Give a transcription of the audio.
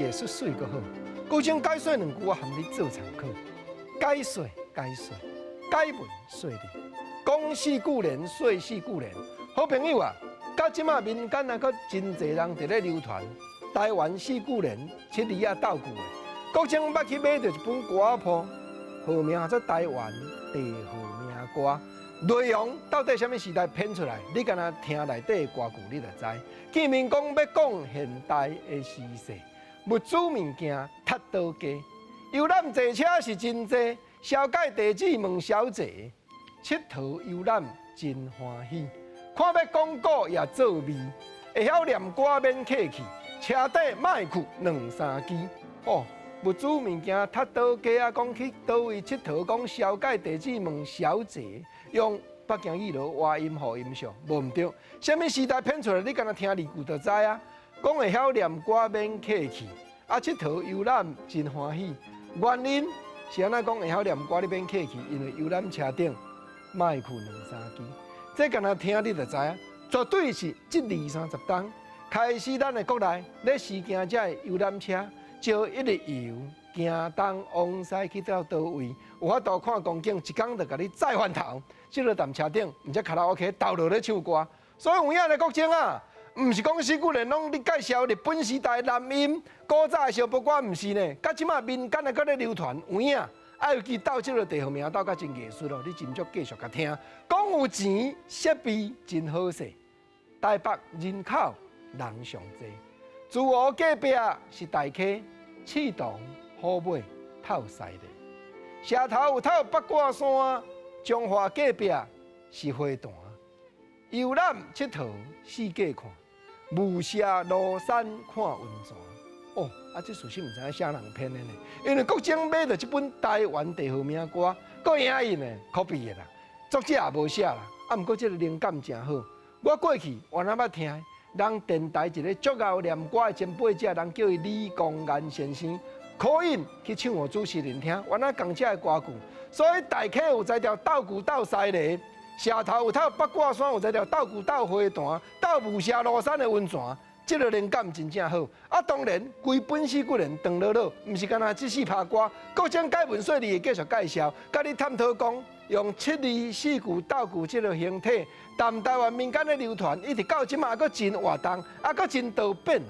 艺术水阁好。高中解说2句，我含你做参考。解说，解文说理，讲四句联，说四句联。好朋友啊，到即马民间啊，阁真侪人伫咧流传台湾四句联7字啊斗句的。国中捌去买着一本歌谱，号名做《台湾地号名歌》。内容到底什么时代编出来？你敢若听内底的歌句，你就知。见面讲要讲现代的时势，物资物件太多加，游览坐车是真多，小解地址问小姐，佚佗游览真欢喜。看要讲古也做味，会晓念歌免客气，车底莫去2、3支。哦，物资物件太多加啊，讲去倒位佚佗，讲小解地址问小姐。用北京语录话音和音效，无毋对。什么时代编出来？你敢若听2句就知啊。讲会晓念歌免客气，啊，佚佗游览真欢喜。原因是安怎讲会晓念歌你免客气？因为游览车顶莫去2、3支。这敢若听你就知啊，绝对是这20、30档开始，咱的国内咧试行这的游览车，招一日游。行东往西去到倒位，有法度看光景，一工就甲你再翻头。即落站车顶，毋则卡拉 OK 倒落咧唱歌。所以有影的国情啊，毋是讲四句联拢你介绍日本时代南音古早的小波歌，毋是呢。到即马民间的搁咧流传有影，啊尤其到即落地号名，到甲真艺术咯，你真足继续甲听。讲有钱，设备真好势，台北人口人上济，自我隔壁是大溪、赤洞。好马透西的，社头有透八卦山，中华隔壁是花坛，游览佚佗四界看，雾社庐山看温泉。哦，啊，这事实毋知影啥人编的呢？因为国政买着这本台湾地号名歌，够影印的，copy的啦，作者也无写啦。啊，毋过这个灵感真好。我过去我那捌听，人电台一个足敖念歌的前辈者，人叫伊李光安先生。可以去唱互主持人听，原来讲这的歌句，所以大溪有在条斗句斗西犁，社头有透八卦山有在条斗句斗花坛，斗雾社庐山的温泉，这个灵感真正好。啊，当然，规本四句联长落落，毋是干那只是拍歌，各种解文说理会继续介绍，甲你探讨讲用7字4句斗句这个形体，但台湾民间的流传，一直到即马阁真活动，啊，阁真多变。